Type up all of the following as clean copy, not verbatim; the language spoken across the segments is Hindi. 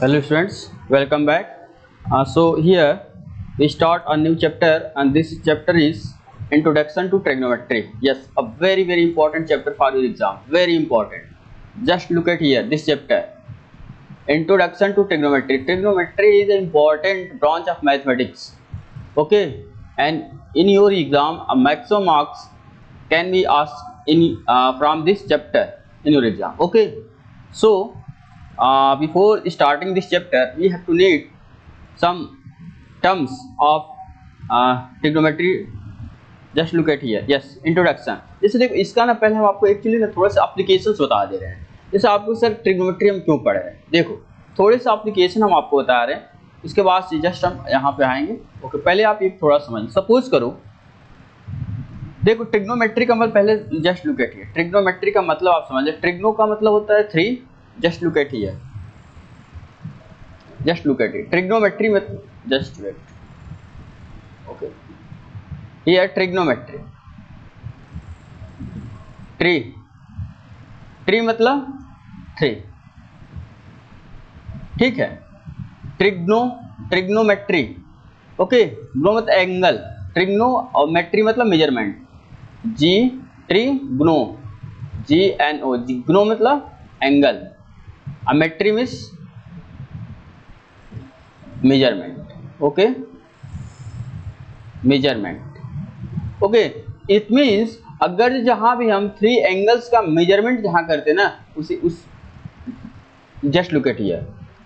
Hello students, welcome back. So here we start a new chapter, and this chapter is Introduction to Trigonometry. Yes, a very important chapter for your exam. Very important. Just look at here this chapter. Introduction to Trigonometry. Trigonometry is an important branch of mathematics. Okay, and in your exam, a maximum marks can be asked in from this chapter in your exam. Okay, so before starting this chapter, we have to need some terms of trigonometry. Just look at here. Yes, introduction. जैसे देखो इसका ना पहले हम आपको एक्चुअली ना थोड़ा सा एप्लीकेशंस बता दे रहे हैं. जैसे आपको सर ट्रिग्नोमेट्री हम क्यों पढ़ रहे हैं, देखो थोड़े से एप्लीकेशन हम आपको बता रहे हैं. इसके बाद से जस्ट हम यहाँ पे आएंगे. ओके, पहले आप एक थोड़ा समझ. सपोज करो, देखो ट्रिग्नोमेट्री का मतलब पहले just look at here. Trigonometry का मतलब आप समझे. ट्रिग्नो का मतलब होता है 3. Just look at here. Just look at it. Trigonometry में just wait. Okay, here trigonometry. Tree मतलब 3. ठीक है. ट्रिग्नोमेट्री. ओके, ग्नो मतलब एंगल. ट्रिग्नो और मेट्री मतलब मेजरमेंट. Trigno GNO. ग्नो मतलब angle. Metry means measurement. Okay, measurement. Okay, it means अगर जहां भी हम 3 एंगल्स का मेजरमेंट जहां करते ना उसी उस जस्ट लुक एट हियर.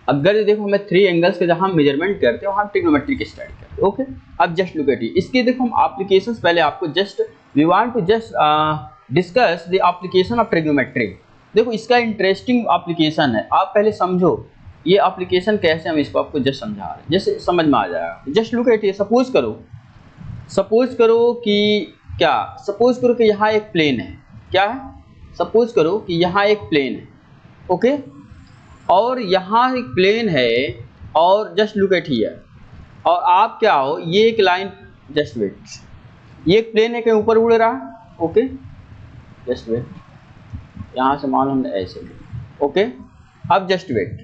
अगर देखो हमें 3 एंगल्स के जहां मेजरमेंट करते हैं वहां ट्रिग्नोमेट्री की स्टडी करते हैं. ओके, अब जस्ट लुक एट हियर. इसके देखो हम एप्लीकेशंस पहले आपको just we want to just discuss the application of trigonometry. देखो इसका इंटरेस्टिंग एप्लीकेशन है. आप पहले समझो ये एप्लीकेशन कैसे, हम इसको आपको जस्ट समझा रहे हैं, जैसे समझ में आ जाएगा. Just look at here. Suppose करो कि क्या, सपोज करो कि यहाँ एक प्लेन है. क्या है? सपोज करो कि यहाँ एक प्लेन है. ओके, और यहाँ एक प्लेन है और जस्ट लुक एट हियर. और आप क्या हो, ये एक लाइन. Just wait. ये एक प्लेन है कहीं ऊपर उड़ रहा है. Okay, just wait. यहाँ से मान हमने ऐसे. ओके, अब जस्ट वेट.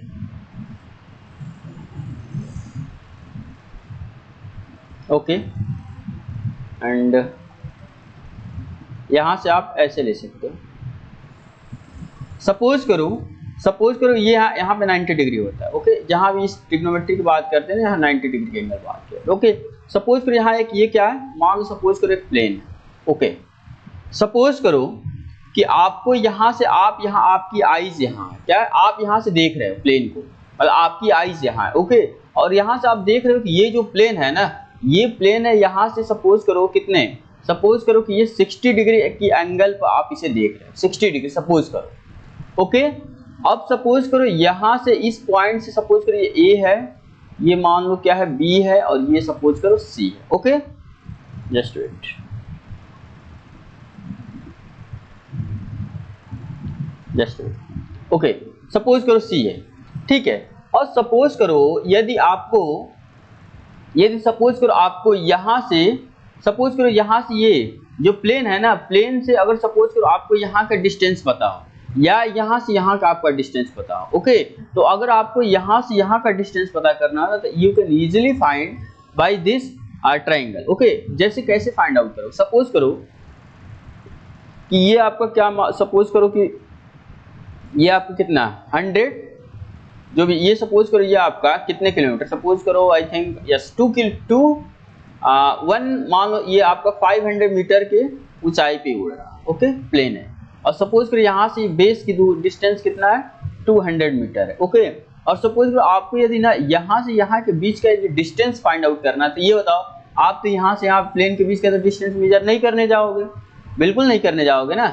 ओके, एंड यहाँ से आप ऐसे ले सकते हो. सपोज करो ये यहाँ पे 90 डिग्री होता है. ओके, जहाँ भी इस ट्रिग्नोमेट्री की बात करते हैं यहाँ 90 डिग्री के एंगल बात करते हैं. ओके, सपोज करो यहाँ एक ये क्या है, मान लो सपोज करो एक प्लेन है. ओके, सपोज करो कि आपको यहाँ से आपकी आईज यहाँ है. क्या है? आप यहाँ से देख रहे हो प्लेन को, मतलब आपकी आईज यहाँ है. ओके, और यहाँ से आप देख रहे हो कि ये जो प्लेन है ना, ये प्लेन है. यहाँ से सपोज करो कितने, सपोज करो कि ये 60 डिग्री की एंगल पर आप इसे देख रहे हो. 60 डिग्री सपोज करो. ओके, अब सपोज करो यहाँ से इस पॉइंट से सपोज करो ये A है, ये मान लो क्या है B है, और ये सपोज करो C है. Okay, just wait. Just wait. Okay, suppose करो C है. ठीक है, और सपोज करो यदि सपोज करो आपको यहाँ से ये जो प्लेन है ना, प्लेन से अगर सपोज करो आपको यहाँ का डिस्टेंस पता हो या यहाँ से यहाँ का आपका डिस्टेंस पता हो. ओके, तो अगर आपको यहाँ से यहाँ का डिस्टेंस पता करना है तो you can easily find by this triangle. Okay, जैसे कैसे फाइंड आउट करो. सपोज करो कि ये आपका क्या, सपोज करो कि ये आपको कितना 100 जो भी, ये सपोज करो ये आपका कितने किलोमीटर, सपोज करो आई थिंक यस 1 मान लो ये आपका 500 मीटर के ऊंचाई पे उड़ रहा. ओके, प्लेन है. और सपोज करो यहाँ से बेस की डिस्टेंस कितना है 200 मीटर है. ओके, और सपोज करो आपको यदि ना यहाँ से यहाँ के बीच का डिस्टेंस फाइंड आउट करना है, तो ये बताओ आप तो यहाँ से यहाँ प्लेन के बीच का तो डिस्टेंस मेजर नहीं करने जाओगे. बिल्कुल नहीं करने जाओगे ना,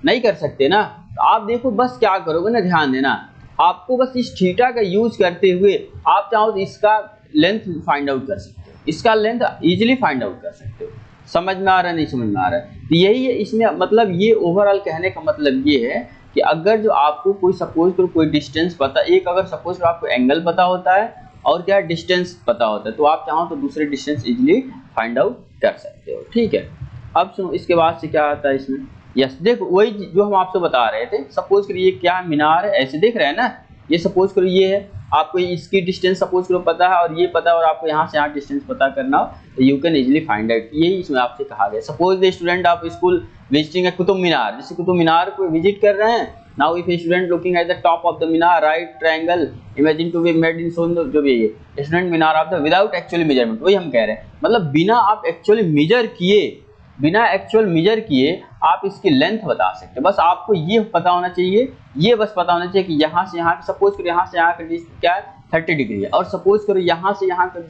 नहीं कर सकते ना. तो आप देखो बस क्या करोगे ना, ध्यान देना, आपको बस इस थीटा का यूज करते हुए आप चाहो तो इसका लेंथ फाइंड आउट कर सकते हो. इसका लेंथ इजीली फाइंड आउट कर सकते हो. समझ में आ रहा है, नहीं समझ में आ रहा है? तो यही है इसमें मतलब, ये ओवरऑल कहने का मतलब ये है कि अगर जो आपको कोई सपोज करो कोई डिस्टेंस पता, एक अगर सपोज करो आपको एंगल पता होता है और क्या डिस्टेंस पता होता है, तो आप चाहो तो दूसरे डिस्टेंस इजीली फाइंड आउट कर सकते हो. ठीक है, अब सुनो इसके बाद से क्या आता है इसमें. यस, देखो वही जो हम आपसे बता रहे थे. सपोज करिए क्या मीनार है, ऐसे देख रहे हैं ना, ये सपोज करो ये है, आपको इसकी डिस्टेंस सपोज करो पता है और ये पता है और आपको यहाँ से यहाँ डिस्टेंस पता करना हो तो you can easily find out. यही इसमें आपसे कहा गया। सपोज द स्टूडेंट आप स्कूल विजिटिंग है कुतुब मीनार, जैसे कुतुब मीनार को विजिट कर रहे हैं। Now if a student looking at the top of the minar, right triangle imagine to be made in सोन, जो भी है student minar of the without actually measurement, वही हम कह रहे हैं, मतलब बिना आप एक्चुअली मेजर किए, बिना एक्चुअल मेजर किए आप इसकी लेंथ बता सकते हैं। बस आपको ये पता होना चाहिए, ये बस पता होना चाहिए कि यहाँ से यहाँ, सपोज करो यहाँ से यहाँ का डिस्टेंस क्या है 30 डिग्री है, और सपोज करो यहाँ से यहाँ का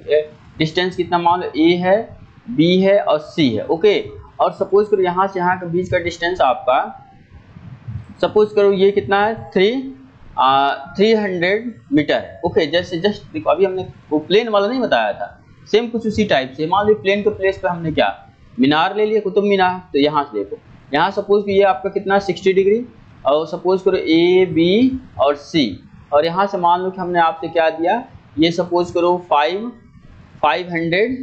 डिस्टेंस कितना, मान लो ए है, बी है और सी है, ओके। और सपोज करो यहाँ से यहाँ के बीच का डिस्टेंस आपका सपोज करो ये कितना है 300 मीटर है, ओके। जैसे जस्ट देखो अभी हमने वो प्लेन वाला नहीं बताया था, सेम कुछ उसी टाइप से। मान लो प्लेन के प्लेस पे हमने क्या मीनार ले लिया, कुतुब मीनार, तो यहाँ से देखो यहाँ सपोज कि ये आपका कितना 60 डिग्री, और सपोज करो ए बी और सी, और यहाँ से मान लो कि हमने आपसे क्या दिया, ये सपोज करो 500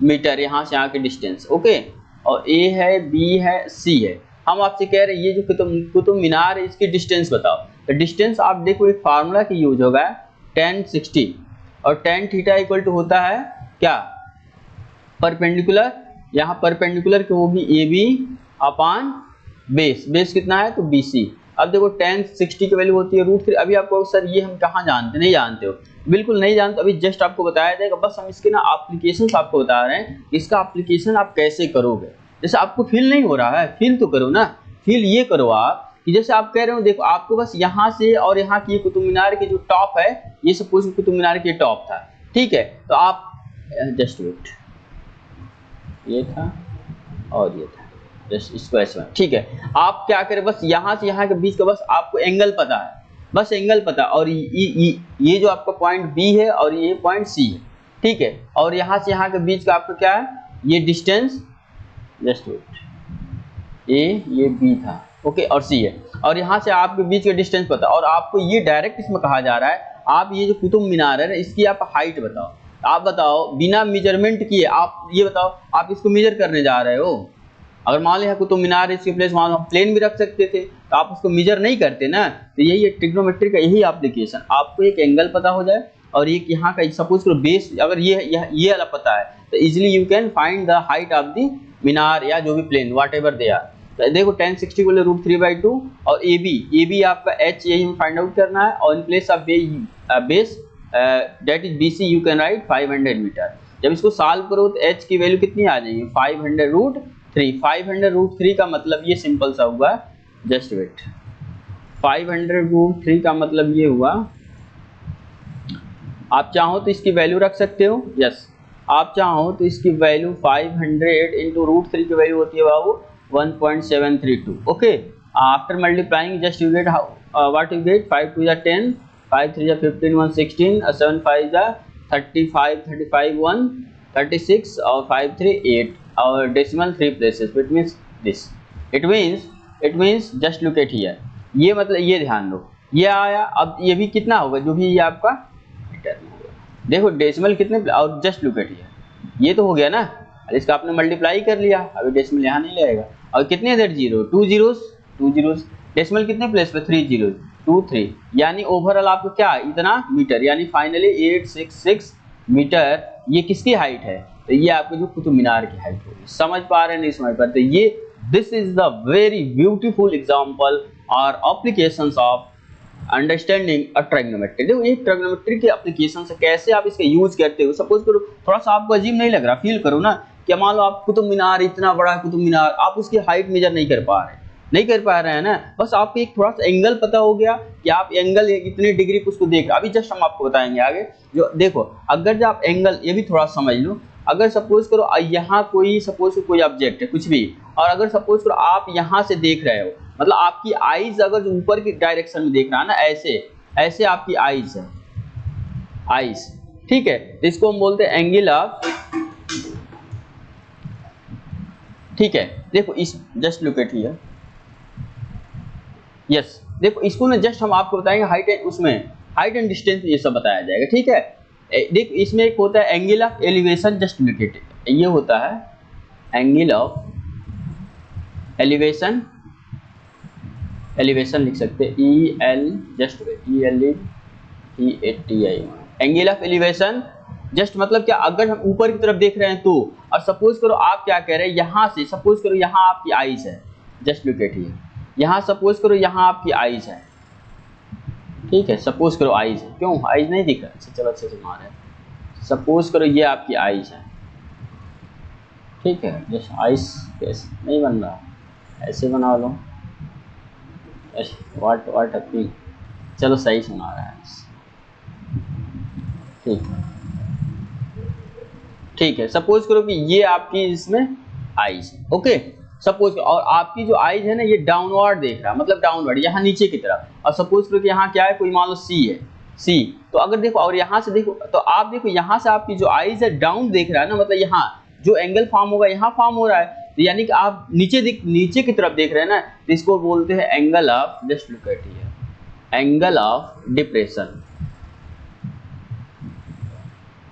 मीटर यहाँ से यहाँ के डिस्टेंस, ओके। और ए है, बी है, सी है। हम आपसे कह रहे हैं ये जो कुतुब मीनार है इसकी डिस्टेंस बताओ। तो डिस्टेंस आप देखो एक फार्मूला की यूज होगा tan 60, और tan थीटा इक्वल टू होता है क्या, परपेंडिकुलर, यहाँ परपेंडिकुलर के वो भी A B upon base, base कितना है तो बी सी। अब देखो tan 60 की वैल्यू होती है √3। अभी आपको सर ये हम कहाँ जानते, नहीं जानते हो, बिल्कुल नहीं जानते, अभी जस्ट आपको बताया जाएगा। बस हम इसके ना एप्लीकेशन आपको बता रहे हैं, इसका एप्लीकेशन आप कैसे करोगे। जैसे आपको फील नहीं हो रहा है, फील तो करो ना, फील ये करो आप कि जैसे आप कह रहे हो, देखो आपको बस यहाँ से और यहाँ की कुतुब मीनार की जो टॉप है, ये सपोज कुतुब मीनार की टॉप था, ठीक है। तो आप जस्ट वेट, ये था और ये था, जस्ट इसको ऐसे, ठीक है। आप क्या करें, बस यहाँ से यहाँ के बीच का बस आपको एंगल पता है, बस एंगल पता, और ये जो आपका पॉइंट बी है और ये पॉइंट सी है, ठीक है। और यहाँ से यहाँ के बीच का आपका क्या है, ये डिस्टेंस, जस्ट वेट, ये बी था, ओके, और सी है, और यहाँ से आपके बीच का डिस्टेंस पता, और आपको ये डायरेक्ट इसमें कहा जा रहा है, आप ये जो कुतुब मीनार है इसकी आप हाइट बताओ। आप बताओ बिना मेजरमेंट किए, आप ये बताओ आप इसको मेजर करने जा रहे हो। अगर मान लिया कुतुब मीनार इसके प्लेस मान लो प्लेन भी रख सकते थे, तो आप उसको मेजर नहीं करते ना। तो यही है ट्रिग्नोमेट्री का यही एप्लीकेशन, आपको एक एंगल पता हो जाए और एक यहाँ का सपोज करो बेस, अगर ये वाला पता है तो easily you can find the height of the minar या जो भी plane whatever they are. तो देखो tan 60 बोले √3/2, और ए बी आपका h यही हम फाइंड आउट करना है, और in place of base that is BC you can write 500 metre. जब इसको सॉल्व करो तो h की वैल्यू कितनी आ जाएगी 500√3। 500√3 का मतलब ये सिंपल सा हुआ, जस्ट वेट, 500√3 का मतलब ये हुआ, आप चाहो तो इसकी वैल्यू रख सकते हो, यस, आप चाहो तो इसकी वैल्यू 500 इंटू √3 की वैल्यू होती है बाबू 1.732, okay. After multiplying just you get what you get, 5 2 जा 10, 5 3 जा 15, 1 16, 7 5 जा 35, 35 1 36, और 5 3 8, और decimal 3 places, it means this, it means just look at here, ये मतलब ये ध्यान दो, ये आया। अब ये भी कितना होगा, जो भी ये आपका मीटर में होगा, देखो डेसिमल कितने, और जस्ट लुक एट हियर, ये तो हो गया ना, इसका आपने मल्टीप्लाई कर लिया, अभी डेसिमल यहाँ नहीं लगेगा। और कितने देर जीरो, 2 zeros, डेसिमल कितने प्लेस पे 3 zeros, 2 3, यानी ओवरऑल आपको क्या इतना मीटर, यानी फाइनली 866 मीटर ये किसकी हाइट है, तो ये आपके जो कुतुब मीनार की हाइट होगी। समझ पा रहे हैं नहीं समझ पा रहे, तो ये this is the very beautiful example और applications of understanding a trigonometry. देखो ये ट्रिग्नोमेट्री के एप्लीकेशन से कैसे आप इसका यूज करते हो। सपोज करो थोड़ा सा आपको अजीब नहीं लग रहा, फील करो ना, क्या मान लो आप कुतुब मीनार, इतना बड़ा कुतुब मीनार, आप उसकी हाइट मेजर नहीं कर पा रहे हैं ना, बस आपको एक थोड़ा सा एंगल पता हो गया कि आप एंगल इतने डिग्री को उसको देख, अभी जस्ट हम आपको बताएंगे आगे। जो देखो अगर जो आप एंगल, ये भी थोड़ा समझ लो, अगर सपोज करो यहाँ कोई ऑब्जेक्ट है कुछ भी, और अगर सपोज करो आप यहाँ से देख रहे हो, मतलब आपकी आईज अगर ऊपर की डायरेक्शन में देख रहा है ना, ऐसे आपकी आईज है, आईज, ठीक है, तो इसको हम बोलते हैं एंगल ऑफ, ठीक है। देखो इस just look at here, yes, देखो इसको ना जस्ट हम आपको बताएंगे हाइट एंड, उसमें हाइट एंड डिस्टेंस ये सब बताया जाएगा, ठीक है। देख इसमें एक होता है angle of elevation, just look eight, ये होता है एंगल ऑफ एलिवेशन लिख सकते हैं, EL, just EL EATI angle of elevation. Just मतलब क्या, अगर हम ऊपर की तरफ देख रहे हैं तो, और सपोज करो आप क्या कह रहे हैं यहाँ से, सपोज करो यहाँ आपकी आईज है, जस्ट लुक एट हियर, यहाँ सपोज करो यहाँ आपकी आईज है, ठीक है, सपोज करो आईज है, क्यों आईज नहीं दिख रहा है, चलो अच्छे से मारे, सपोज करो ये आपकी आईज है, ठीक है, जस्ट आईज कैसे नहीं बन रहा, ऐसे बना लो, व्हाट हैपनिंग, चलो सही से बना रहा है, ठीक है, सपोज करो कि ये आपकी इसमें आईज है, ओके, सपोज, और आपकी जो आईज है ना ये डाउनवर्ड देख रहा है, मतलब डाउनवर्ड यहाँ नीचे की तरफ, और सपोज करो कि यहाँ क्या है, कोई मान लो सी है, सी, तो अगर देखो और यहाँ से देखो, तो आप देखो यहाँ से आपकी जो आईज है डाउन देख रहा है ना, मतलब यहाँ जो एंगल फॉर्म होगा यहाँ फॉर्म हो रहा है, तो यानी कि आप नीचे की तरफ देख रहे हैं ना, तो इसको बोलते हैं angle of, just look at here, angle of depression,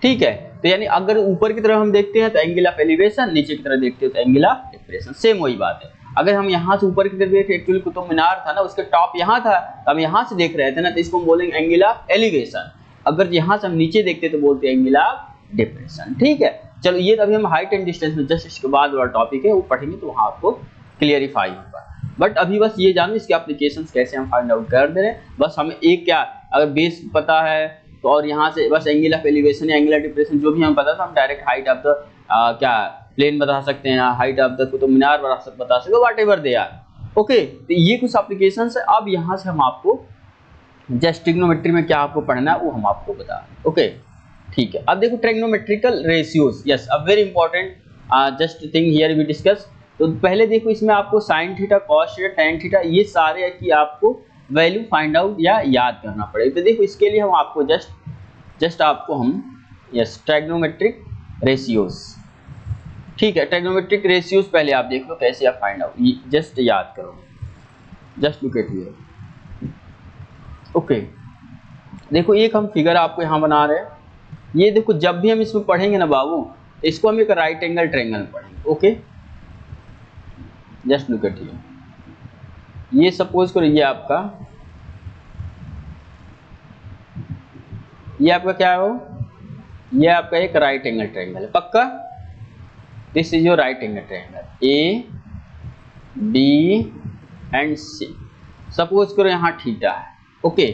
ठीक है। तो यानी अगर ऊपर की तरफ हम देखते हैं तो एंगल ऑफ एलिवेशन, नीचे की तरफ देखते हैं तो एंगल ऑफ डिप्रेशन, सेम वही बात है। अगर हम यहाँ से ऊपर की तरफ देखें, एक्चुअली कुतुब मीनार था ना, उसके टॉप यहाँ था, तो हम यहाँ से देख रहे थे ना, तो इसको हम बोलेंगे एंगल ऑफ एलिवेशन। अगर यहाँ से हम नीचे देखते तो बोलते हैं एंगल ऑफ डिप्रेशन, ठीक है। चलो ये अभी हम हाइट एंड डिस्टेंस में, जस्ट इसके बाद वाला टॉपिक है वो पढ़ेंगे तो वहाँ आपको क्लियरिफाई होगा, बट अभी बस ये जानो इसके एप्लीकेशंस कैसे हम फाइंड आउट कर दे रहे हैं। बस हमें एक क्या, अगर बेस पता है तो, और यहाँ से बस एंगल ऑफ एलिवेशन या एंगल ऑफ डिप्रेशन जो भी हमें पता था, हम डायरेक्ट हाइट ऑफ द क्या प्लेन बता सकते हैं, height of the Qutub Minar बता सकते, whatever they are, okay. तो ये कुछ एप्लीकेशंस है। अब यहाँ से हम आपको जस्ट ट्रिग्नोमेट्री में क्या आपको पढ़ना है वो हम आपको बता रहे हैं, ओके, ठीक है। अब देखो trigonometrical ratios, yes a very important just thing here we discuss. तो पहले देखो इसमें आपको sine theta, cos theta, tan theta, ये सारे की आपको वैल्यू फाइंड आउट या याद करना पड़ेगा। तो देखो इसके लिए हम आपको जस्ट आपको हम यस ट्रिग्नोमेट्रिक रेशियोज, ठीक है, ट्रिग्नोमेट्रिक रेशियोज पहले आप देख लो कैसे आप फाइंड आउट, जस्ट याद करो, just look at here, okay. देखो एक हम फिगर आपको यहाँ बना रहे हैं, ये देखो जब भी हम इसमें पढ़ेंगे ना बाबू, इसको हम एक राइट एंगल ट्रायंगल पढ़ेंगे, okay, just look at here, ये सपोज करो ये आपका क्या है, ये आपका एक राइट एंगल ट्रायंगल है, पक्का, this is your right angle triangle, A B and C, suppose करो यहाँ थीटा है, ओके।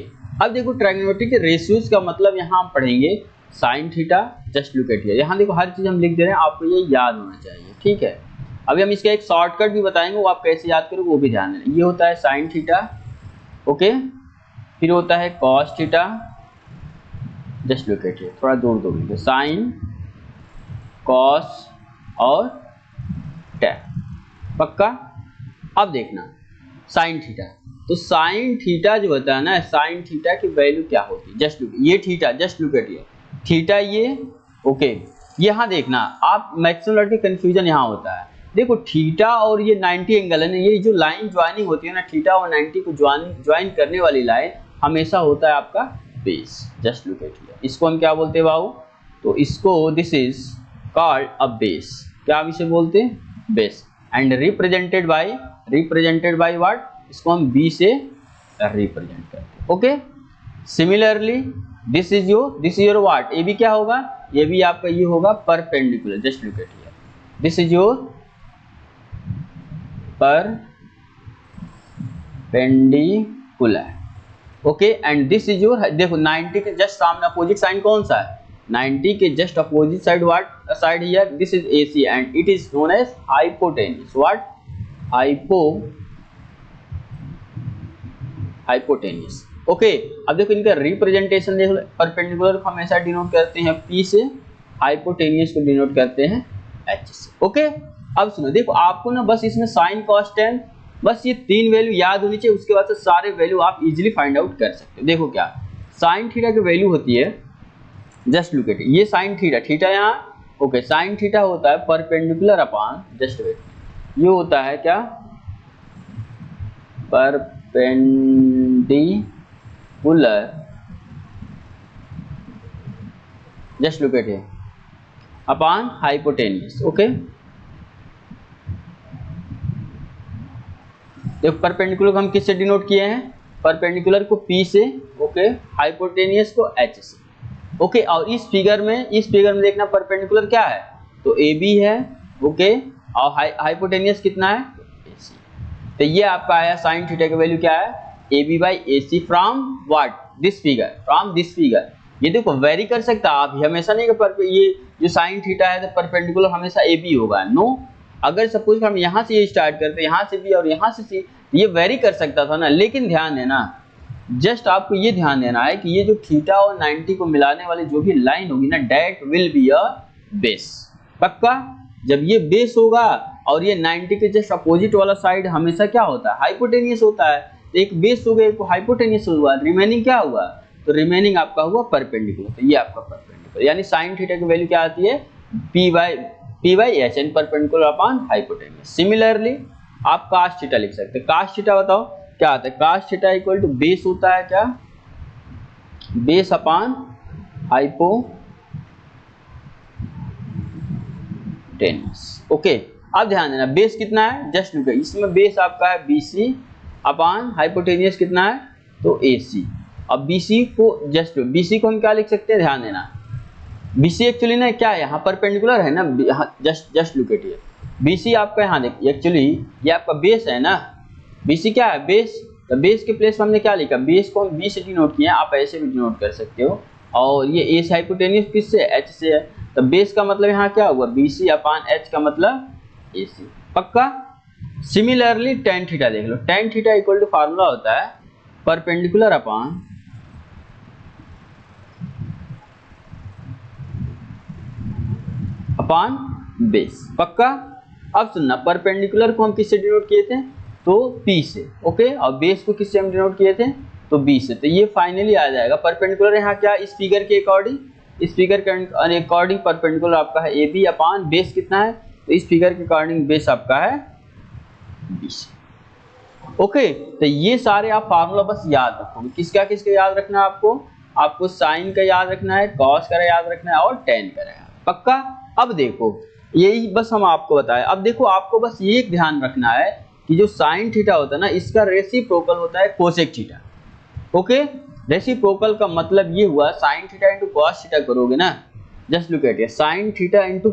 अब देखो ट्रिग्नोमेट्रिक के रेशियोज का मतलब यहाँ हम पढ़ेंगे sine theta, just look at here, यहाँ देखो हर चीज हम लिख दे रहे हैं, आपको ये याद होना चाहिए, ठीक है। अभी हम इसका एक शॉर्टकट भी बताएंगे, वो आप कैसे याद करोगे वो भी ध्यान देना। ये होता है साइन थीटा, ओके, फिर होता है cos theta, just look at here, थोड़ा दूर दूर साइन, कॉस और टैन, पक्का। अब देखना साइन थीटा, तो साइन थीटा जो होता है ना, साइन थीटा की वैल्यू क्या होती है, जस्ट लुक, ये theta, just look at here, theta ये, ओके। यहाँ देखना आप, मैक्सिमम लड़के कंफ्यूजन यहाँ होता है, देखो थीटा और ये 90 एंगल है ना, ये जो लाइन ज्वाइनिंग होती है ना, थीटा और 90 को ज्वाइन करने वाली लाइन हमेशा होता है आपका base, just look at here, इसको हम क्या बोलते हैं बाबू, तो इसको this is called a base, क्या हम इसे बोलते हैं, base, and represented by what, इसको हम बी से रिप्रेजेंट करते हैं, okay. Similarly this is your what, ये भी क्या होगा, ये भी आपका ये होगा perpendicular, just look at here, this is your perpendicular, okay, and this is your, देखो 90 के जस्ट सामने अपोजिट साइन कौन सा है, 90 के just opposite side what side here, this is AC and it is known as hypotenuse, what, hypotenuse, okay. अब देखो इनका रिप्रेजेंटेशन देख लो, परपेंडिकुलर को हमेशा डिनोट करते हैं P से, हाइपोटेन्यूज को डिनोट करते हैं H से, ओके। अब सुनो, देखो आपको ना बस इसमें साइन कॉस टेन, बस ये तीन वैल्यू याद होनी चाहिए, उसके बाद से सारे वैल्यू आप इजीली फाइंड आउट कर सकते हो। देखो क्या साइन थीटा की वैल्यू होती है, जस्ट लुक एट, ये साइन थीटा यहाँ, ओके, साइन थीटा होता है परपेंडिकुलर अपॉन, जस्ट वेट, ये होता है क्या, perpendicular, just look at here, upon hypotenuse, okay. देखो परपेंडिकुलर को हम किससे डिनोट किए हैं, परपेंडिकुलर को P से, ओके, हाइपोटेनियस को H से, ओके। और इस फिगर में देखना परपेंडिकुलर क्या है, तो AB है, ओके, और हाइपोटेनियस कितना है, AC। तो ये आपका आया साइन थीटा की वैल्यू क्या है, AB by AC from what, this figure, from this figure. ये देखो वेरी कर सकता है आप, हमेशा नहीं कि ये जो साइन थीटा है तो परपेंडिकुलर हमेशा AB होगा, नो। अगर सपोज हम यहाँ से ये स्टार्ट करते, यहाँ से B और यहाँ से C, ये वेरी कर सकता था ना, लेकिन ध्यान देना, जस्ट आपको ये ध्यान देना है कि ये जो थीटा और 90 को मिलाने वाली जो भी लाइन होगी ना, that will be a base. पक्का, जब ये बेस होगा और ये 90 के जस्ट अपोजिट वाला साइड हमेशा क्या होता है, हाइपोटेनियस होता है। तो एक बेस हो गया, एक हाइपोटेनियस हुआ, रिमेनिंग क्या हुआ, तो रिमेनिंग आपका हुआ परपेंडिकुलर। तो ये आपका परपेंडिकुलर, यानी साइन थीटा की वैल्यू क्या आती है, P by H, and perpendicular upon hypotenuse. Similarly आप कास्ट थीटा लिख सकते हैं। कास्ट थीटा बताओ क्या आता है, cos theta equal to base होता है क्या, बेस अपॉन हाइपोटेनियस, ओके। अब ध्यान देना बेस कितना है, जस्ट लुक, इसमें बेस आपका है BC अपॉन हाइपोटेनियस कितना है, तो AC। अब BC को हम क्या लिख सकते हैं, ध्यान देना, BC एक्चुअली ना क्या है, यहाँ परपेंडिकुलर है ना, just look at here, BC आपका यहाँ देखिए, एक्चुअली ये आपका बेस है ना, BC क्या है, बेस। तो बेस के प्लेस में हमने क्या लिखा, बेस को हम B से डिनोट किया, आप ऐसे भी डिनोट कर सकते हो। और ये A से हाइपोटेनियस किससे, H से है, तो बेस का मतलब यहाँ क्या हुआ, BC अपॉन H का मतलब AC। पक्का। सिमिलरली टेन थीटा देख लो, tan theta equal to formula होता है परपेंडिकुलर अपॉन बेस। पक्का। अब सुनना, परपेंडिकुलर को हम किससे डिनोट किए थे, तो P से, ओके, और बेस को किससे हम डिनोट किए थे, तो B से। तो ये फाइनली आ जाएगा परपेंडिकुलर यहाँ क्या, इस फिगर के अकॉर्डिंग, इस फिगर के अकॉर्डिंग परपेंडिकुलर आपका है AB अपॉन बेस कितना है, तो इस फिगर के अकॉर्डिंग बेस आपका है B से, ओके। तो ये सारे आप फार्मूला बस याद रखोगे, किसका याद रखना है आपको साइन का याद रखना है, कॉस का याद रखना है और टेन का याद। पक्का। अब देखो यही बस हम आपको बताएं, अब देखो आपको बस ये ध्यान रखना है कि जो साइन थीटा होता है ना, इसका रेसिप्रोकल होता है कोसेक थीटा, ओके। रेसिप्रोकल का मतलब ये हुआ, sign theta into cos theta करोगे ना, just look eight, sign theta into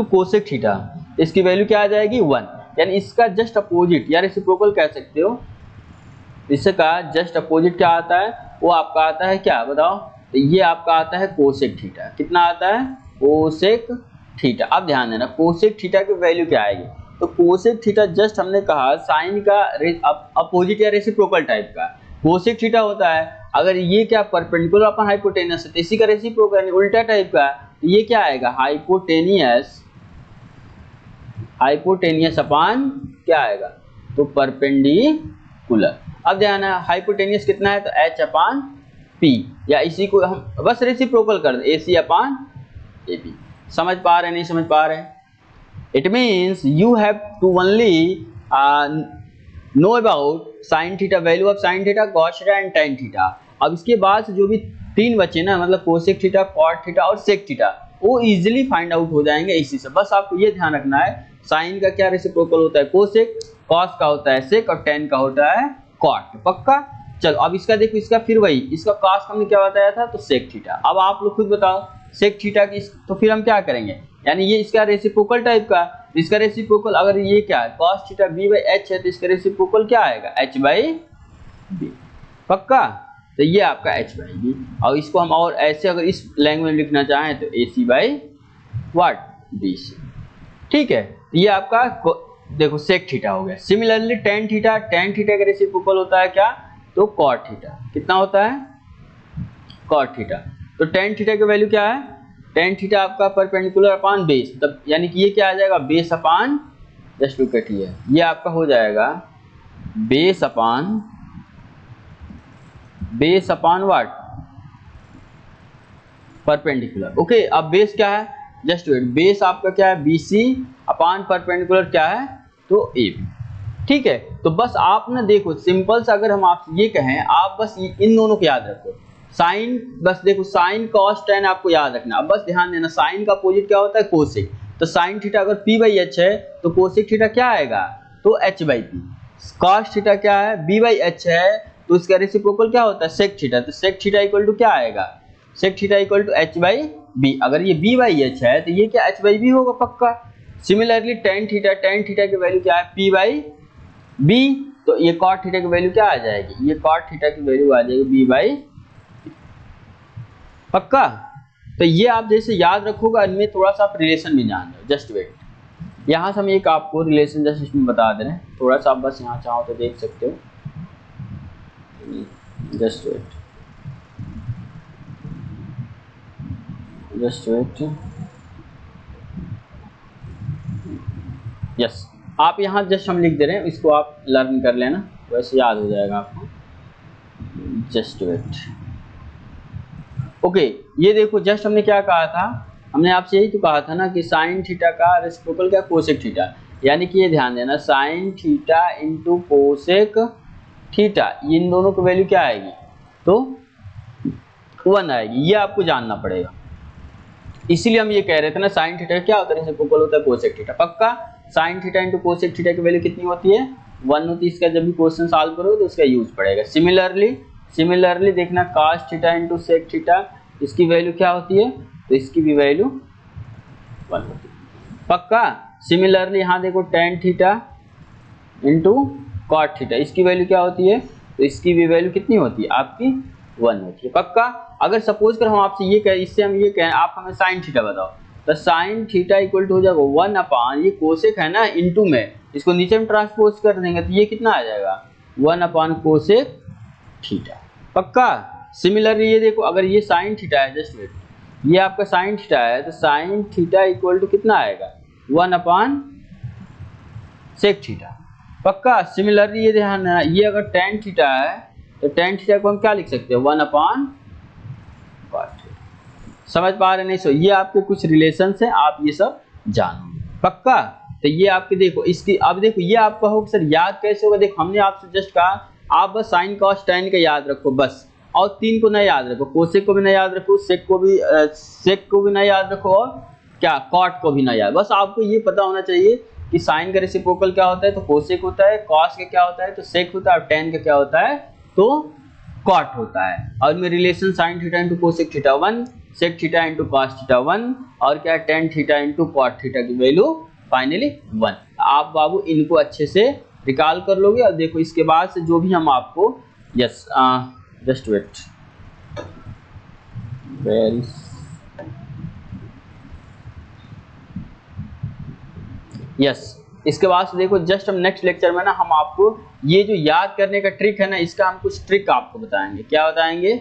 cosec theta, इसकी वैल्यू क्या आ जाएगी 1, यानी इसका जस्ट अपोजिट या रेसिप्रोकल कह सकते हो। इसका जस्ट अपोजिट क्या आता है, वो आपका आता है क्या बताओ, तो ये आपका आता है कोसेक थीटा। कितना आता है, कोसेक थीटा। अब ध्यान देना कोसेक थीटा की वैल्यू क्या आएगी, तो कोसेक थीटा जस्ट हमने कहा साइन का अपोजिट या रेसिप्रोकल टाइप का कोसेक थीटा होता है। अगर ये क्या परपेंडिकुलर अपॉन हाइपोटेनियस है, तो इसी का रेसिप्रोकल यानी उल्टा टाइप का, तो ये क्या आएगा, हाइपोटेनियस अपॉन क्या आएगा, तो परपेंडिकुलर। अब ध्यान है हाइपोटेनियस कितना है, तो H अपॉन P, या इसी को हम बस रेसिप्रोकल कर दे AC अपॉन AB। समझ पा रहे नहीं समझ पा रहे, it means you have to only know about sine theta, value of sine theta, cos theta and tan theta. अब इसके बाद से जो भी तीन बचे ना, मतलब कोसेक थीटा, कॉट थीटा और सेक थीटा, वो इजीली फाइंड आउट हो जाएंगे इसी से। बस आपको ये ध्यान रखना है साइन का क्या रेसिप्रोकल होता है कोसेक, कॉस का होता है सेक और टेन का होता है कॉट। पक्का। चलो अब इसका देखो, इसका फिर वही, इसका कॉस हमने क्या बताया था, तो सेक थीटा। अब आप लोग खुद बताओ सेक थीटा की, तो फिर हम क्या करेंगे, यानी ये इसका रेसिप्रोकल टाइप का, इसका रेसिप्रोकल अगर ये क्या है cos theta b by H है, तो इसका रेसिप्रोकल क्या आएगा h बाई बी। पक्का। तो ये आपका h बाई बी, और इसको हम और ऐसे अगर इस लैंग्वेज में लिखना चाहें तो ac बाई व्हाट bc। ठीक है, ये आपका देखो सेक थीटा हो गया। सिमिलरली टेन थीटा का रेसिप्रोकल होता है क्या, तो कॉट थीटा। कितना होता है, कॉट थीटा। तो टेन थीटा की वैल्यू क्या है, टेन थीटा आपका परपेंडिकुलर अपॉन बेस, तब यानी कि ये क्या आ जाएगा, base upon, just look at here, ये आपका हो जाएगा base upon what, perpendicular. Okay. अब बेस क्या है, जस्ट वेट, बेस आपका क्या है BC अपॉन परपेंडिकुलर क्या है, तो AB। ठीक है, तो बस आप ना देखो सिंपल सा, अगर हम आपसे ये कहें, आप बस इन दोनों को याद रखो, साइन, बस देखो साइन कॉस टेन आपको याद रखना। अब बस ध्यान देना साइन का अपोजिट क्या होता है, कोसेक, तो साइन थीटा अगर पी बाई एच है तो कोसेक थीटा क्या आएगा, तो H by P. Cos theta क्या है, बी बाई एच है, तो इसका रेसिप्रोकल क्या होता है, सेक थीटा। तो सेक थीटा इक्वल टू क्या आएगा, sec theta equal to H by B. अगर ये बी बाई एच है तो ये क्या एच बाई बी होगा पक्का। सिमिलरली टेन थीटा की वैल्यू क्या है, पी बाई बी। तो ये कॉट थीटा की वैल्यू क्या आ जाएगी, ये कॉट थीटा की वैल्यू आ जाएगी बी बाई पक्का। तो ये आप जैसे याद रखोगे, इनमें थोड़ा सा आप रिलेशन भी जान लो। जस्ट वेट, यहाँ से हम एक आपको रिलेशन जस्ट इसमें बता दे रहे हैं, थोड़ा सा आप बस यहाँ चाहो तो देख सकते हो। Just wait, just wait, yes, आप यहाँ जस्ट हम लिख दे रहे हैं, इसको आप लर्न कर लेना, वैसे याद हो जाएगा आपको। Just wait, okay. ये देखो जस्ट हमने क्या कहा था, हमने आपसे यही तो कहा था ना कि साइन थीटा का रेसिप्रोकल क्या, कोसेक थीटा। यानी कि ये ध्यान देना, sine theta into cosec theta, इन दोनों की वैल्यू क्या आएगी, तो 1 आएगी। ये आपको जानना पड़ेगा। इसीलिए हम ये कह रहे थे ना, साइन थीटा क्या होता है, रेसिप्रोकल होता है कोसेक थीटा पक्का। Sign theta into cosec theta की वैल्यू कितनी होती है, 1 होती है। इसका जब भी क्वेश्चन सॉल्व करोगे तो उसका यूज पड़ेगा। सिमिलरली देखना, cos theta into sec theta, इसकी वैल्यू क्या होती है, तो इसकी भी वैल्यू 1 होती है पक्का। सिमिलरली यहाँ देखो tan theta into cot theta, इसकी वैल्यू क्या होती है, तो इसकी भी वैल्यू कितनी होती है, आपकी 1 होती है पक्का। अगर सपोज कर हम आपसे ये कहें, इससे हम ये कहें आप हमें साइन थीटा बताओ, तो साइन थीटा इक्वल टू हो जाएगा 1 अपान, ये कोसेक है ना इंटू में, इसको नीचे में ट्रांसपोज कर देंगे तो ये कितना आ जाएगा, 1 अपान कोसेक थीटा पक्का। सिमिलरली ये देखो, अगर ये साइन थीटा है, जस्ट वेट, ये आपका साइन थीटा है, तो साइन थीटा इक्वल टू कितना आएगा, 1 अपान सेक थीटा पक्का। सिमिलरली ये ध्यान है, ये अगर टेन थीटा है तो टेन थीटा को हम क्या लिख सकते हैं, 1 अपान कॉट थीटा। समझ पा रहे नहीं, सो ये आपके कुछ रिलेशन है, आप ये सब जानो पक्का। तो ये आपके देखो, इसकी अब देखो ये आपका होगा सर याद कैसे होगा, देखो हमने आपसे जस्ट कहा आप बस साइन कॉस टेन का याद रखो बस, और 3 को ना याद रखो, कोसेक को भी ना याद रखो, सेक को भी ना याद रखो, और क्या कॉट को भी ना याद। बस आपको ये पता होना चाहिए कि साइन का रेसिप्रोकल क्या होता है, तो कोसेक होता है, कॉस का क्या होता है, तो सेक होता है, और टेन का क्या होता है, तो कॉट होता है। और में relation sine theta into cosec theta 1, sec theta into cos theta 1, और क्या tan theta into cot theta की वैल्यू फाइनली 1। आप बाबू इनको अच्छे से रिकॉल कर लोगे। और देखो इसके बाद से जो भी हम आपको, yes just wait, very yes, इसके बाद से देखो जस्ट हम नेक्स्ट लेक्चर में ना हम आपको ये जो याद करने का ट्रिक है ना, इसका हम कुछ ट्रिक आपको बताएंगे। क्या बताएंगे,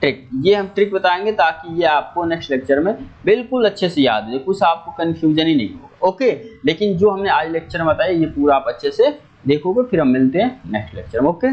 ट्रिक। ये हम ट्रिक बताएंगे ताकि ये आपको नेक्स्ट लेक्चर में बिल्कुल अच्छे से याद हो जाए, कुछ आपको कंफ्यूजन ही नहीं होगा ओके। लेकिन जो हमने आज लेक्चर में बताया ये पूरा आप अच्छे से देखोगे, फिर हम मिलते हैं नेक्स्ट लेक्चर में ओके।